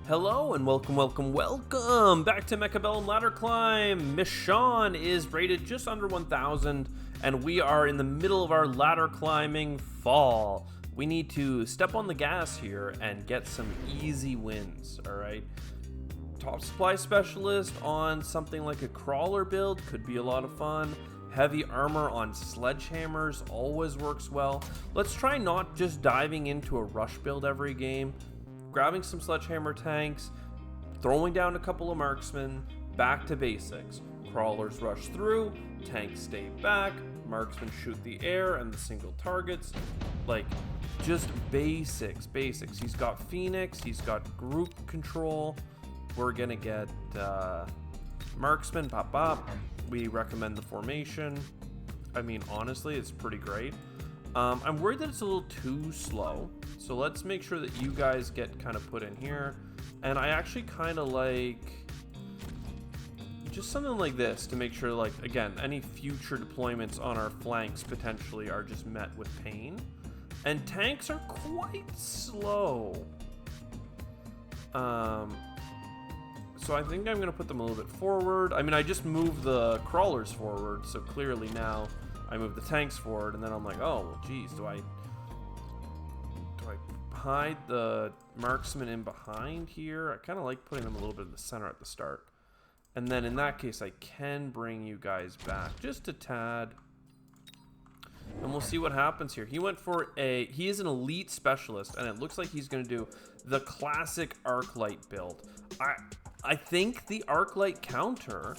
Hello and welcome back to Mechabellum Ladder Climb. Miss Shawn is rated just under 1,000 and we are in the middle of our ladder climbing fall. We need to step on the gas here and get some easy wins, alright? Top supply specialist on something like a crawler build could be a lot of fun. Heavy armor on sledgehammers always works well. Let's try not just diving into a rush build every game. Grabbing some sledgehammer tanks, throwing down a couple of marksmen, back to basics. Crawlers rush through, tanks stay back, marksmen shoot the air and the single targets. Like, just basics. He's got Phoenix, he's got group control. We're gonna get marksman, pop. We recommend the formation. I mean, honestly, it's pretty great. I'm worried that it's a little too slow, so let's make sure that you guys get kind of put in here. And I actually kind of like just something like this to make sure, like, again, any future deployments on our flanks potentially are just met with pain. And tanks are quite slow. So I think I'm going to put them a little bit forward. I mean, I just moved the crawlers forward, so clearly now I move the tanks forward, and then I'm like, oh, well, geez, do I hide the marksman in behind here? I kind of like putting them a little bit in the center at the start. And then in that case, I can bring you guys back just a tad. And we'll see what happens here. He went for he is an elite specialist, and it looks like he's going to do the classic arc light build. I think the arc light counter,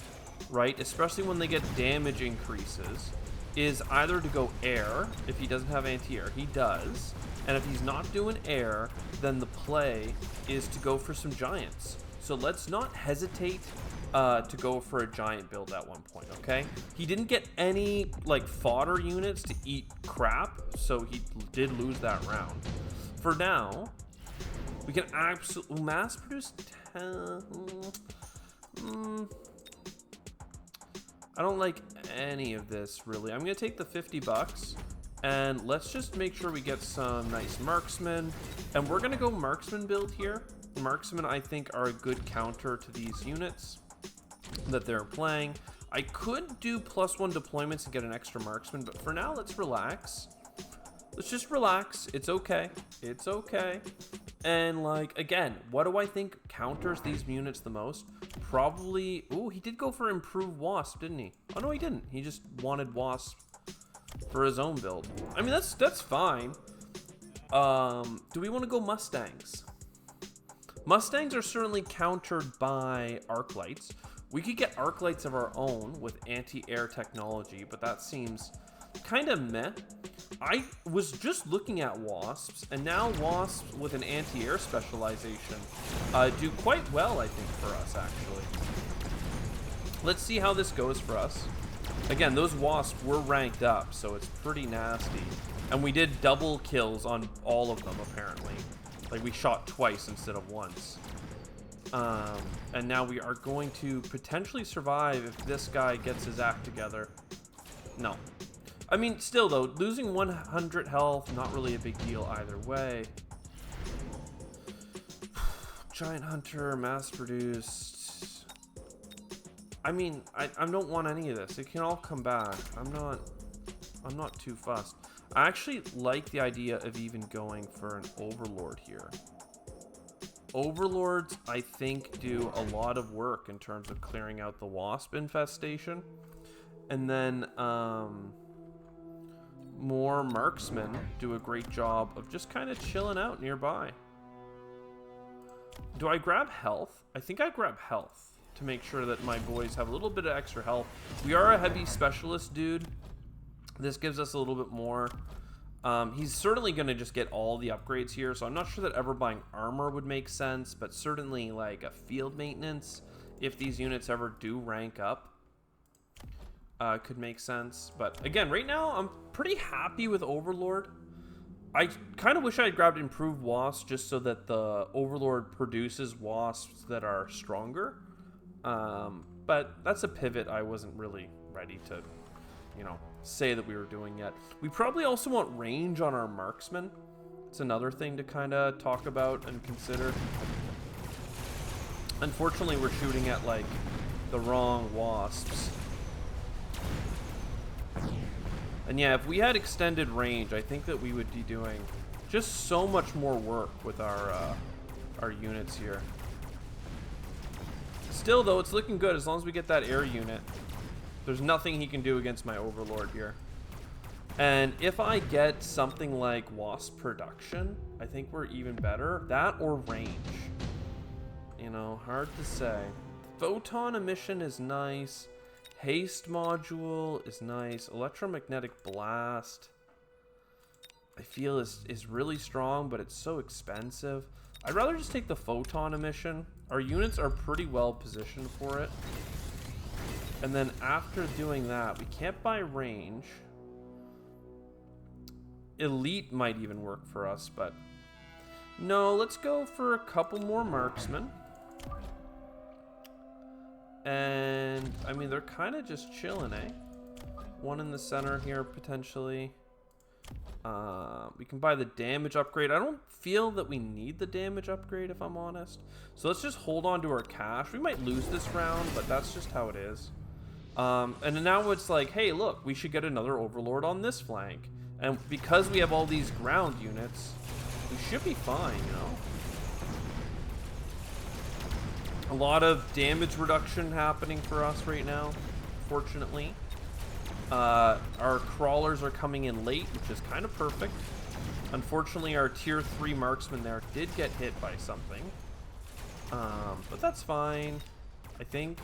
right, especially when they get damage increases, is either to go air if he doesn't have anti-air. He does. And if he's not doing air, then the play is to go for some giants. So let's not hesitate to go for a giant build at one point, okay? He didn't get any, like, fodder units to eat crap, so he did lose that round. For now, we can absolutely mass produce 10. I don't like any of this, really. I'm going to take the 50 bucks, and let's just make sure we get some nice marksmen. And we're going to go marksman build here. Marksmen, I think, are a good counter to these units that they're playing. I could do +1 deployments and get an extra marksman, but for now, let's relax. Let's just relax. It's okay. It's okay. And, like, again, what do I think counters these units the most? Probably... Ooh, he did go for improved wasp, didn't he? Oh, no, he didn't. He just wanted wasp for his own build. I mean, that's fine. Do we want to go Mustangs? Mustangs are certainly countered by arc lights. We could get arc lights of our own with anti-air technology, but that seems kind of meh. I was just looking at wasps, and now wasps with an anti-air specialization do quite well, I think, for us, actually. Let's see how this goes for us. Again, those wasps were ranked up, so it's pretty nasty. And we did double kills on all of them, apparently. Like, we shot twice instead of once. And now we are going to potentially survive if this guy gets his act together. No. I mean, still, though, losing 100 health, not really a big deal either way. Giant Hunter, mass-produced. I mean, I don't want any of this. It can all come back. I'm not too fussed. I actually like the idea of even going for an Overlord here. Overlords, I think, do a lot of work in terms of clearing out the wasp infestation. And then, more marksmen do a great job of just kind of chilling out nearby. Do I grab health? I think I grab health to make sure that my boys have a little bit of extra health. We are a heavy specialist, dude. This gives us a little bit more. He's certainly going to just get all the upgrades here, so I'm not sure that ever buying armor would make sense, but certainly like a field maintenance, if these units ever do rank up, could make sense. But again, right now, I'm pretty happy with Overlord. I kind of wish I had grabbed improved wasps just so that the Overlord produces wasps that are stronger. But that's a pivot I wasn't really ready to, you know, say that we were doing yet. We probably also want range on our marksman. It's another thing to kind of talk about and consider. Unfortunately, we're shooting at, like, the wrong wasps. And yeah, if we had extended range, I think that we would be doing just so much more work with our units here. Still, though, it's looking good as long as we get that air unit. There's nothing he can do against my Overlord here. And if I get something like Wasp Production, I think we're even better. That or range. You know, hard to say. Photon Emission is nice. Haste Module is nice. Electromagnetic Blast, I feel is really strong, but it's so expensive. I'd rather just take the Photon Emission. Our units are pretty well positioned for it. And then after doing that, we can't buy range. Elite might even work for us, but no, let's go for a couple more marksmen. And I mean, they're kind of just chilling, eh? One in the center here, potentially. We can buy the damage upgrade. I don't feel that we need the damage upgrade, if I'm honest. So let's just hold on to our cash. We might lose this round, but that's just how it is. And now it's like, hey, look, we should get another Overlord on this flank. And because we have all these ground units, we should be fine, you know? A lot of damage reduction happening for us right now, fortunately. Our crawlers are coming in late, which is kind of perfect. Unfortunately, our tier 3 marksman there did get hit by something. But that's fine, I think.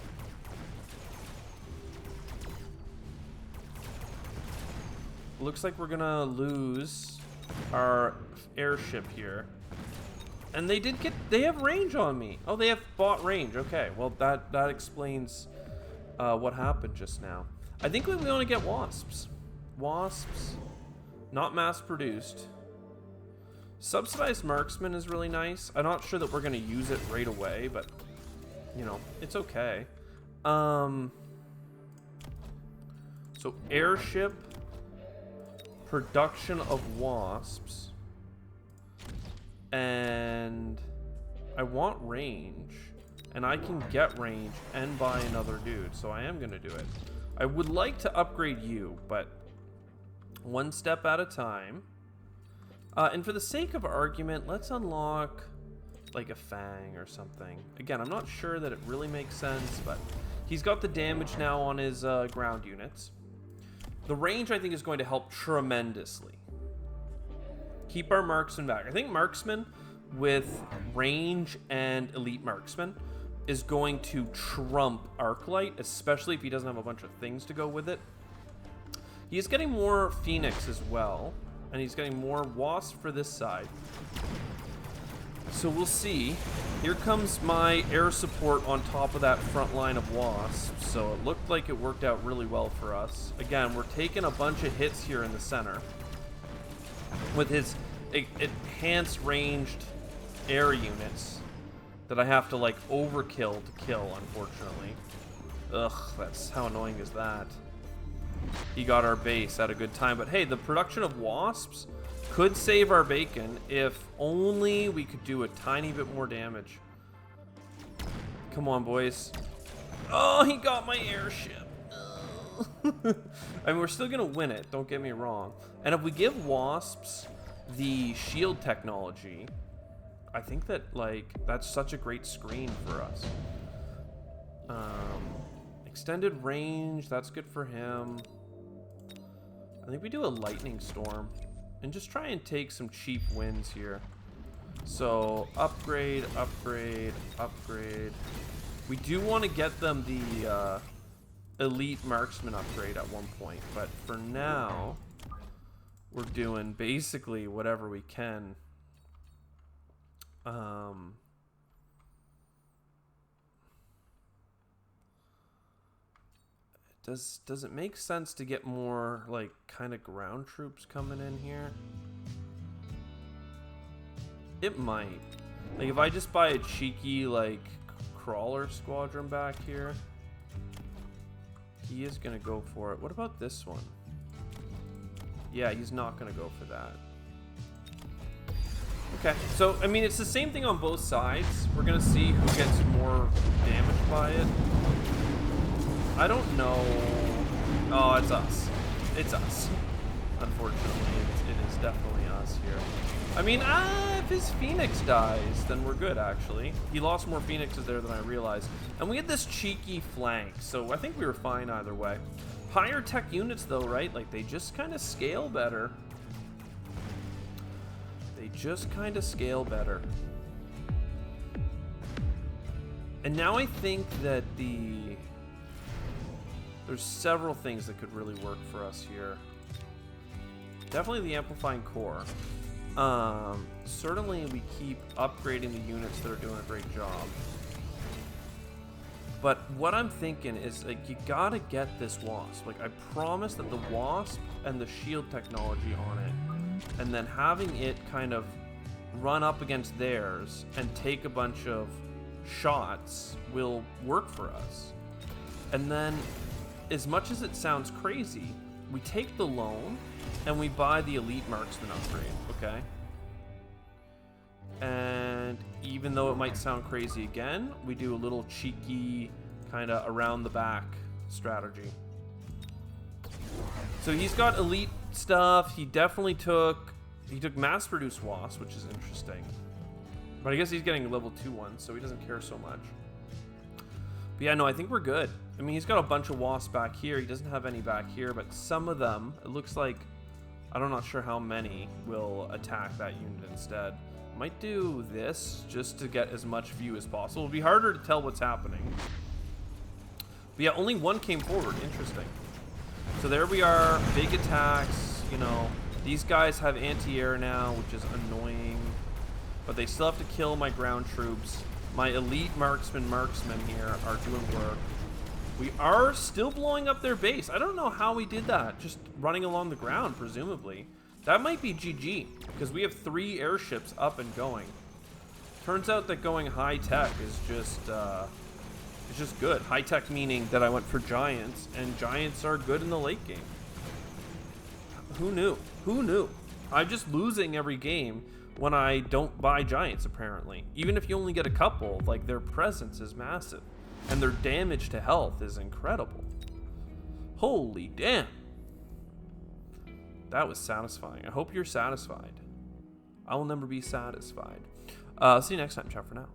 Looks like we're gonna lose our airship here. And they have range on me. Oh, they have bought range. Okay, well that explains what happened just now. I think we want to get wasps. Wasps, not mass produced. Subsidized marksman is really nice. I'm not sure that we're gonna use it right away, but you know, it's okay. So airship, production of wasps. And I want range, and I can get range and buy another dude, so I am gonna do it. I would like to upgrade you, but one step at a time. And for the sake of argument, let's unlock like a Fang or something. Again, I'm not sure that it really makes sense, but he's got the damage now on his ground units. The range, I think, is going to help tremendously. Keep our marksman back. I think marksman with range and elite marksman is going to trump Arclight, especially if he doesn't have a bunch of things to go with it. He's getting more Phoenix as well, and he's getting more Wasp for this side. So we'll see. Here comes my air support on top of that front line of Wasps, so it looked like it worked out really well for us. Again, we're taking a bunch of hits here in the center with his enhanced ranged air units that I have to like overkill to kill, unfortunately. Ugh, that's how annoying is that? He got our base at a good time, but hey, the production of wasps could save our bacon if only we could do a tiny bit more damage. Come on, boys. Oh, he got my airship. I mean, we're still gonna win it, don't get me wrong. And if we give wasps the shield technology, I think that like that's such a great screen for us. Extended range, that's good for him. I think we do a lightning storm and just try and take some cheap wins here. So upgrade, upgrade, upgrade. We do want to get them the elite marksman upgrade at one point, but for now we're doing basically whatever we can. Does it make sense to get more like kind of ground troops coming in here? It might. Like if I just buy a cheeky like crawler squadron back here, he is gonna go for it. What about this one? Yeah, he's not gonna go for that. Okay, so, I mean, it's the same thing on both sides. We're gonna see who gets more damaged by it. I don't know. Oh, it's us. It's us. Unfortunately, it is definitely us here. I mean, if his Phoenix dies, then we're good, actually. He lost more Phoenixes there than I realized. And we had this cheeky flank, so I think we were fine either way. Higher tech units, though, right? Like, they just kind of scale better. They just kind of scale better. And now I think that there's several things that could really work for us here. Definitely the amplifying core. Certainly we keep upgrading the units that are doing a great job. But what I'm thinking is, like, you gotta get this Wasp. Like, I promise that the Wasp and the shield technology on it, and then having it kind of run up against theirs and take a bunch of shots will work for us. And then, as much as it sounds crazy, we take the loan and we buy the elite marksman upgrade, okay? And even though it might sound crazy again, we do a little cheeky kind of around the back strategy. So he's got elite stuff. He definitely took mass produced wasp, which is interesting. But I guess he's getting level 2 ones, so he doesn't care so much. But yeah, no, I think we're good. I mean, he's got a bunch of wasps back here. He doesn't have any back here, but some of them, it looks like, I'm not sure how many will attack that unit instead. Might do this just to get as much view as possible. It'll be harder to tell what's happening. But yeah, only one came forward. Interesting. So there we are. Big attacks. You know, these guys have anti-air now, which is annoying. But they still have to kill my ground troops. My elite marksmen here are doing work. We are still blowing up their base. I don't know how we did that. Just running along the ground, presumably. That might be GG, because we have 3 airships up and going. Turns out that going high-tech is just good. High-tech meaning that I went for giants, and giants are good in the late game. Who knew? Who knew? I'm just losing every game when I don't buy giants, apparently. Even if you only get a couple, like, their presence is massive. And their damage to health is incredible. Holy damn. That was satisfying. I hope you're satisfied. I will never be satisfied. See you next time. Ciao for now.